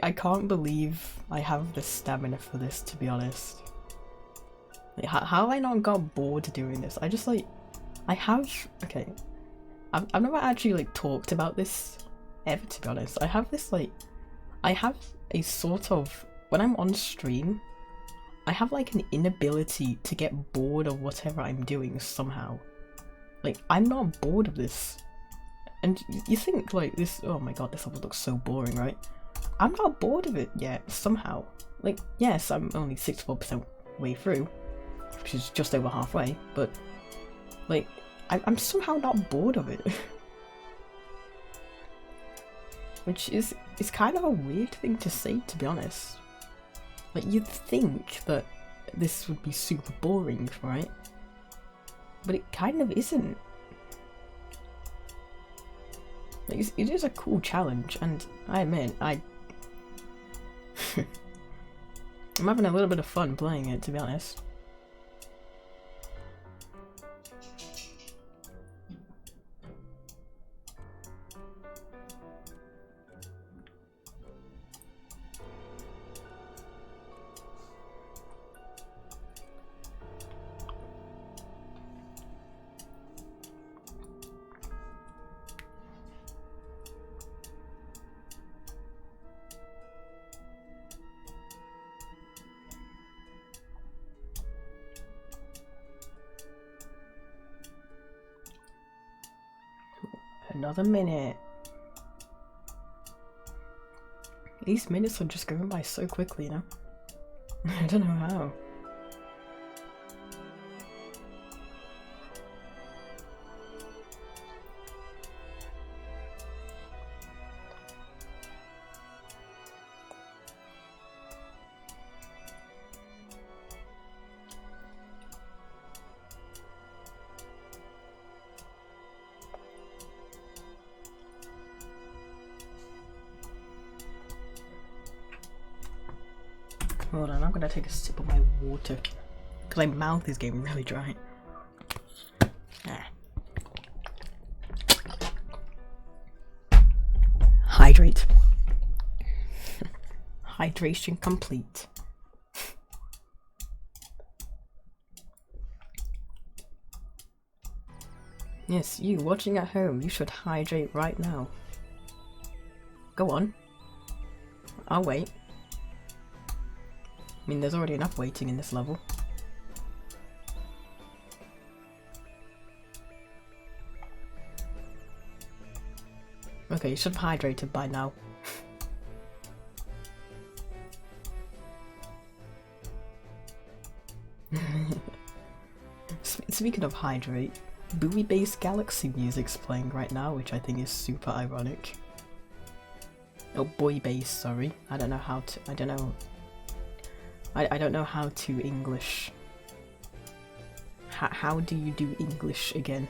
I can't believe I have the stamina for this, to be honest. Like, how have I not got bored doing this? I just like, I have, okay, I've never actually like talked about this ever, to be honest. I have this like, I have a sort of, when I'm on stream, I have like an inability to get bored of whatever I'm doing somehow. Like, I'm not bored of this. And you think like this, oh my god, this level looks so boring, right? I'm not bored of it yet, somehow. Like, yes, I'm only 64% way through, which is just over halfway, but like, I'm somehow not bored of it. Which is kind of a weird thing to say, to be honest. Like, you'd think that this would be super boring, right? But it kind of isn't. Like, it is a cool challenge, and I admit, I'm having a little bit of fun playing it, to be honest. Another minute. These minutes are just going by so quickly, you know? I don't know how. Hold on, I'm gonna take a sip of my water. Because my mouth is getting really dry. Ah. Hydrate. Hydration complete. Yes, you watching at home, you should hydrate right now. Go on. I'll wait. I mean, there's already enough waiting in this level. Okay, you should have hydrated by now. Speaking of hydrate, buoy-based galaxy music's playing right now, which I think is super ironic. Oh, boy-based, sorry. I don't know how to, I don't know. I don't know how to English. How do you do English again?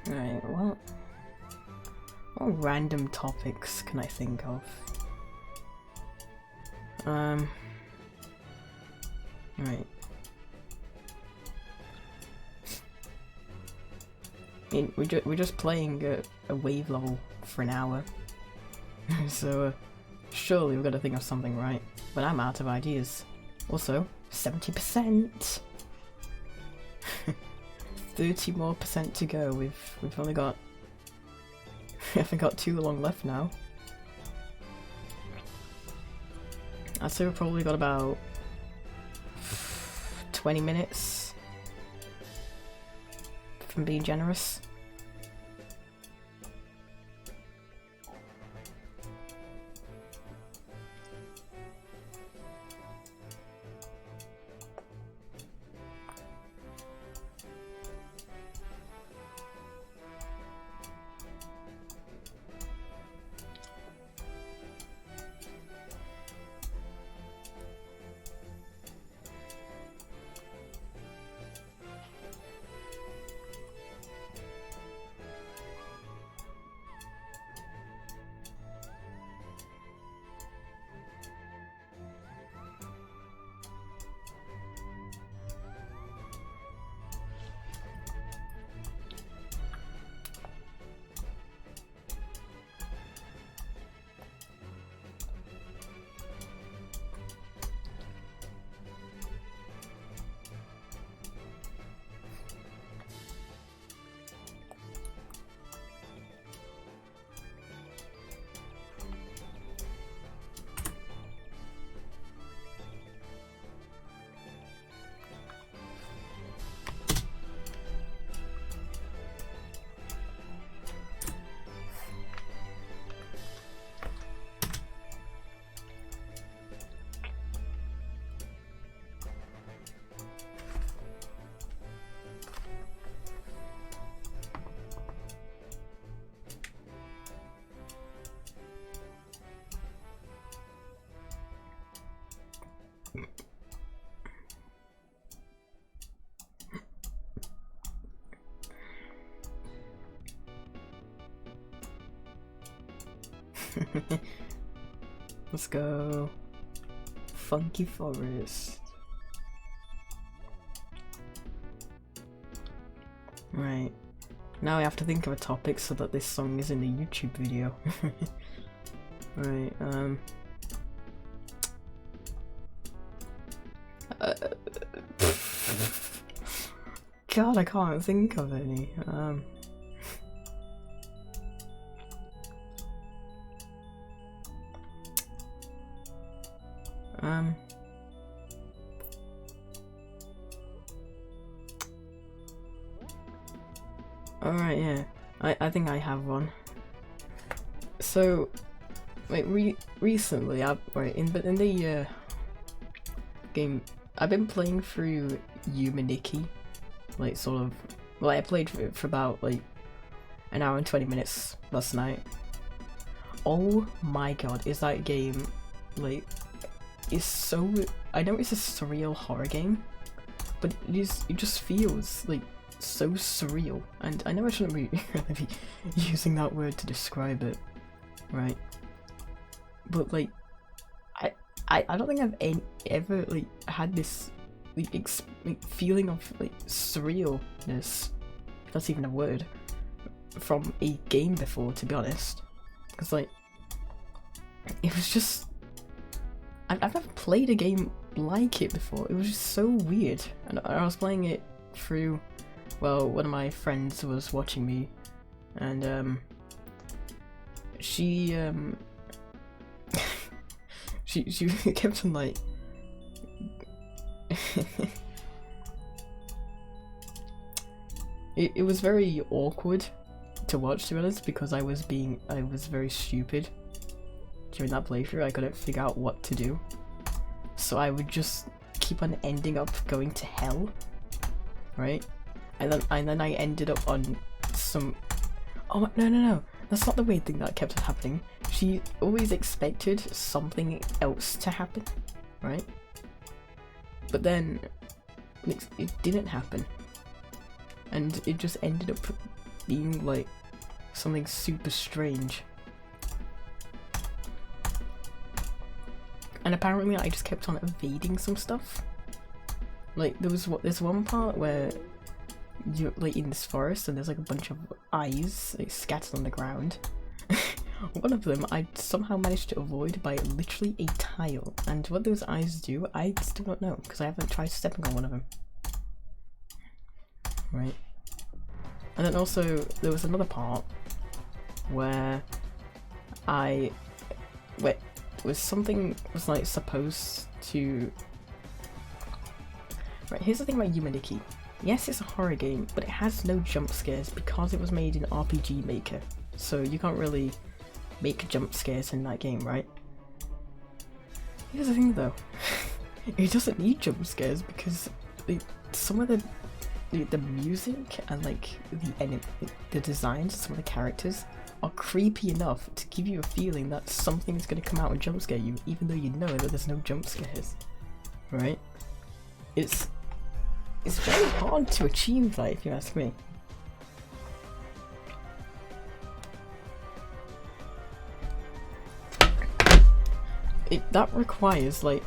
Right, what random topics can I think of? Right. I mean, we're just playing a wave level for an hour, so surely we're gonna think of something, right? But I'm out of ideas. Also, 70%. 30 more percent to go. We've only got we haven't got too long left now. I'd say we've probably got about 20 minutes from being generous. Let's go. Funky Forest. Right. Now I have to think of a topic so that this song is in the YouTube video. Right, God, I can't think of any. Alright, yeah. I think I have one. So, like, recently, in the game, I've been playing through Yumaniki, like, sort of, well, I played for about, like, an hour and 20 minutes last night. Oh my god, is that game, like, it's so, I know it's a surreal horror game, but it just feels, like, so surreal, and I know I shouldn't be really be using that word to describe it, right? But like, I don't think I've ever like had this like, feeling of like surrealness, if that's even a word, from a game before, to be honest. Because like, it was just, I've never played a game like it before. It was just so weird, and I was playing it through. Well, one of my friends was watching me, and she she kept on like it was very awkward to watch, to be honest, because I was very stupid during that playthrough. I couldn't figure out what to do, so I would just keep on ending up going to hell, right? And then I ended up on some. Oh no! That's not the weird thing that kept on happening. She always expected something else to happen, right? But then it didn't happen, and it just ended up being like something super strange. And apparently, I just kept on evading some stuff. Like there's one part where you're like in this forest and there's like a bunch of eyes like scattered on the ground. One of them I somehow managed to avoid by literally a tile, and what those eyes do I still don't know because I haven't tried stepping on one of them. Right. And then also there was another part where was like supposed to. Right, here's the thing about Yumaniki. Yes, it's a horror game, but it has no jump scares because it was made in RPG Maker. So you can't really make jump scares in that game, right? Here's the thing though. It doesn't need jump scares because some of the music and like the designs of some of the characters are creepy enough to give you a feeling that something is going to come out and jump scare you, even though you know that there's no jump scares, right? It's very hard to achieve that, if you ask me. That requires like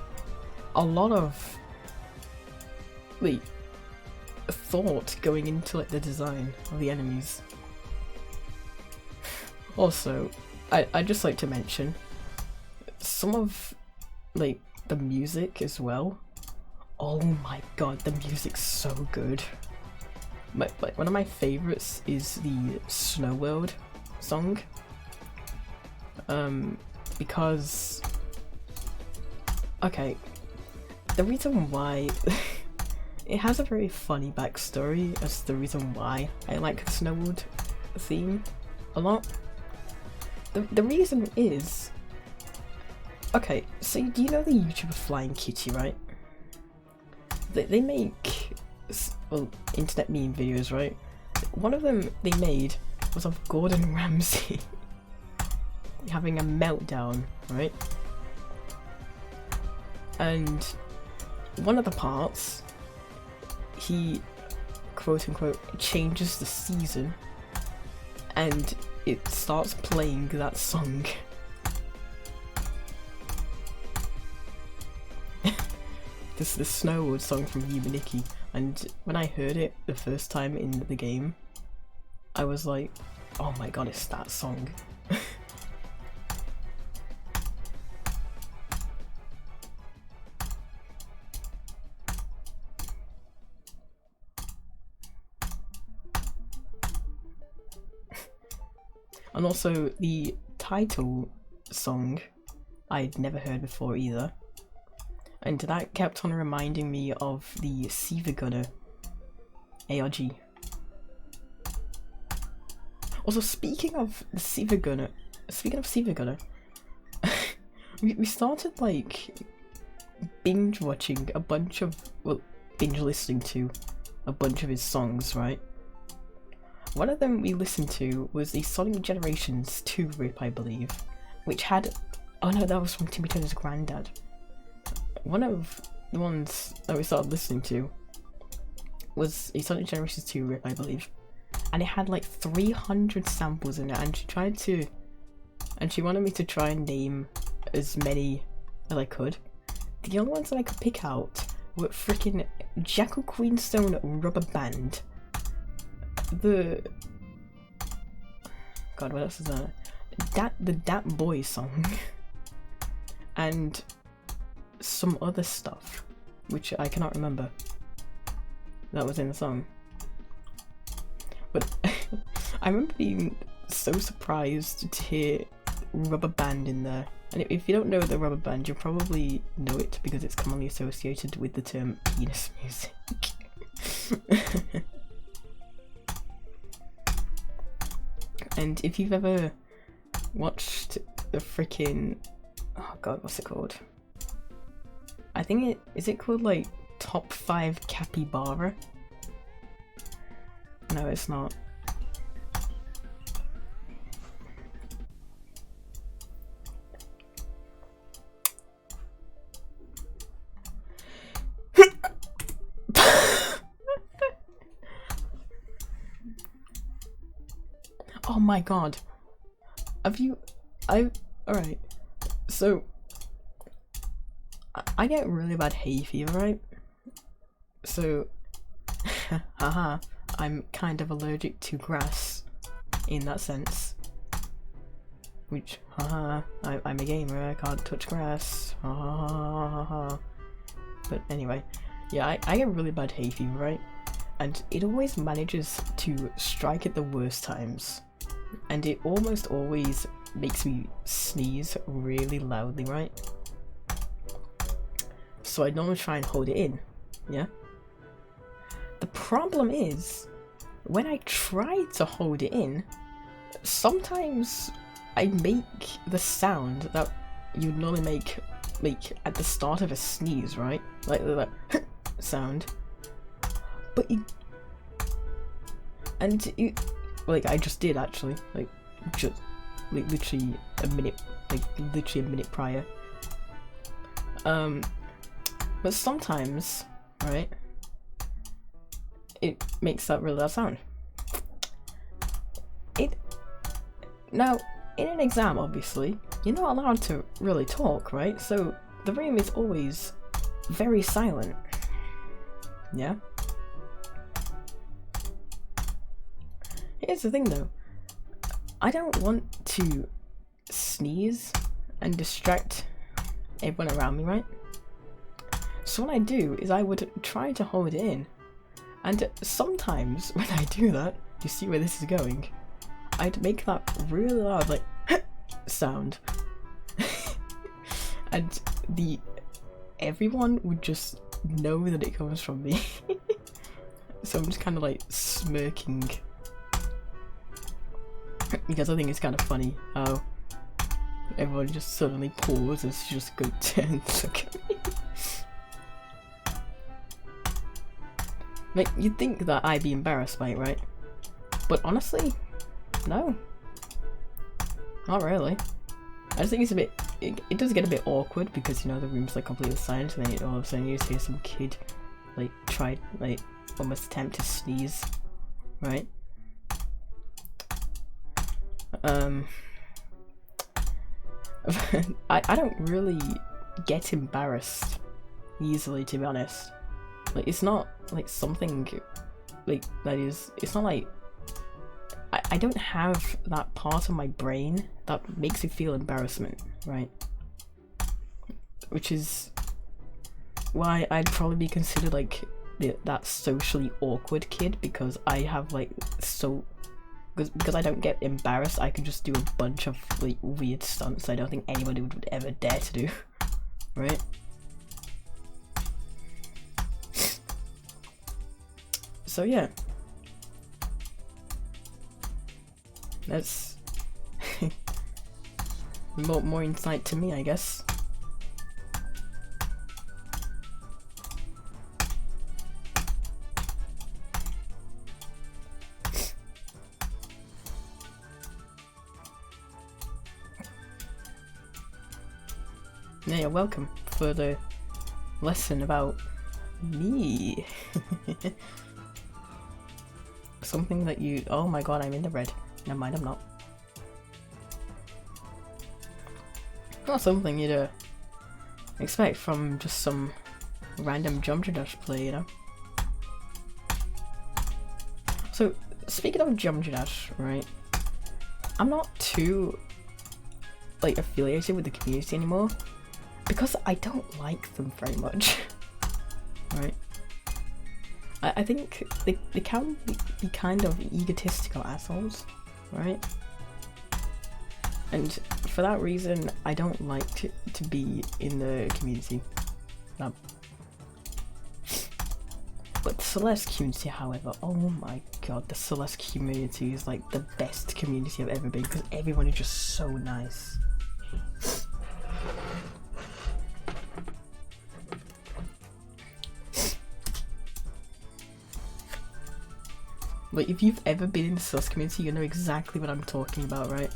a lot of like thought going into like the design of the enemies. Also, I'd just like to mention some of like the music as well. Oh my god, the music's so good. Like one of my favorites is the Snow World song. Because okay, the reason why it has a very funny backstory as the reason why I like the Snow World theme a lot. The reason is, okay, so do you know the YouTuber Flying Kitty, right? They make internet meme videos, right? One of them they made was of Gordon Ramsay having a meltdown, right? And one of the parts, he quote unquote changes the season and it starts playing that song the Snow song from Yumaniki, and when I heard it the first time in the game, I was like, oh my god, it's that song. And also the title song I'd never heard before either, and that kept on reminding me of the Siva Gunner ARG. Also, speaking of Siva Gunner, we started like binge watching a bunch of, well, binge listening to a bunch of his songs, right? One of them we listened to was the Sonic Generations 2 rip, I believe, which had, oh no, that was from Timmy Turner's granddad. One of the ones that we started listening to was a Sonic Generations 2 rip, I believe, and it had like 300 samples in it, and she wanted me to try and name as many as I could. The only ones that I could pick out were freaking Jackal Queenstone Rubber Band, God, what else is that? The Dat Boy song, and some other stuff, which I cannot remember, that was in the song. But I remember being so surprised to hear Rubber Band in there. And if you don't know the Rubber Band, you'll probably know it because it's commonly associated with the term penis music. And if you've ever watched the freaking, oh god, what's it called? I think is it called like Top 5 Capybara? No, it's not. Oh my god. Alright. So, I get really bad hay fever, right? So, haha, I'm kind of allergic to grass in that sense. Which, haha, I'm a gamer, I can't touch grass. But anyway, yeah, I get really bad hay fever, right? And it always manages to strike at the worst times. And it almost always makes me sneeze really loudly, right? So I normally try and hold it in, yeah? The problem is, when I try to hold it in, sometimes I make the sound that you normally make at the start of a sneeze, right? Like that sound. But like I just did actually, literally a minute prior. But sometimes, right, it makes that really loud sound. Now, in an exam, obviously, you're not allowed to really talk, right? So the room is always very silent. Yeah? Here's the thing though, I don't want to sneeze and distract everyone around me, right? So what I do is I would try to hold it in, and sometimes when I do that, you see where this is going, I'd make that really loud, like, sound. And everyone would just know that it comes from me. So I'm just kind of like smirking. Because I think it's kind of funny how everyone just suddenly pauses, just go turn to look at me. Like, you'd think that I'd be embarrassed by it, right? But honestly, no. Not really. I just think it's a bit, it does get a bit awkward because, you know, the room's like completely silent and then all of a sudden you just hear some kid like try, like almost attempt to sneeze, right? I don't really get embarrassed easily, to be honest. Like, it's not like something like that is. It's not like I don't have that part of my brain that makes you feel embarrassment, right? Which is why I'd probably be considered like that socially awkward kid, because I have like because I don't get embarrassed. I can just do a bunch of like weird stunts I don't think anybody would ever dare to do, right? So yeah, that's more insight to me, I guess. Yeah, you're welcome for the lesson about me. Something that you— oh my god, I'm in the red. Never mind, I'm not. Not something you'd expect from just some random Geometry Dash play, you know? So, speaking of Geometry Dash, right? I'm not too like affiliated with the community anymore because I don't like them very much. Right? I think they can be kind of egotistical assholes, right? And for that reason, I don't like to be in the community. No. But the Celeste community, however, oh my god, the Celeste community is like the best community I've ever been, because everyone is just so nice. Like, if you've ever been in the Celeste community, you know exactly what I'm talking about, right?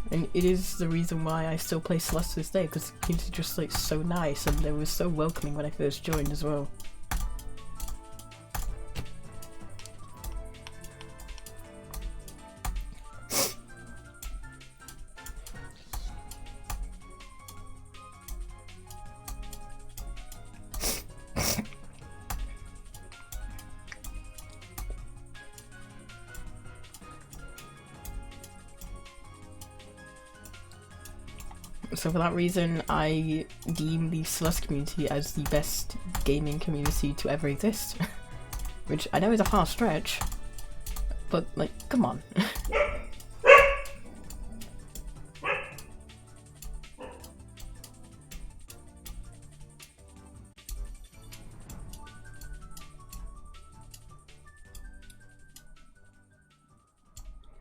And it is the reason why I still play Celeste to this day, because the community is just like so nice, and they were so welcoming when I first joined as well. So for that reason, I deem the Celeste community as the best gaming community to ever exist. Which I know is a far stretch, but like, come on.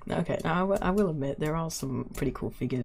Okay, now I will admit there are some pretty cool figures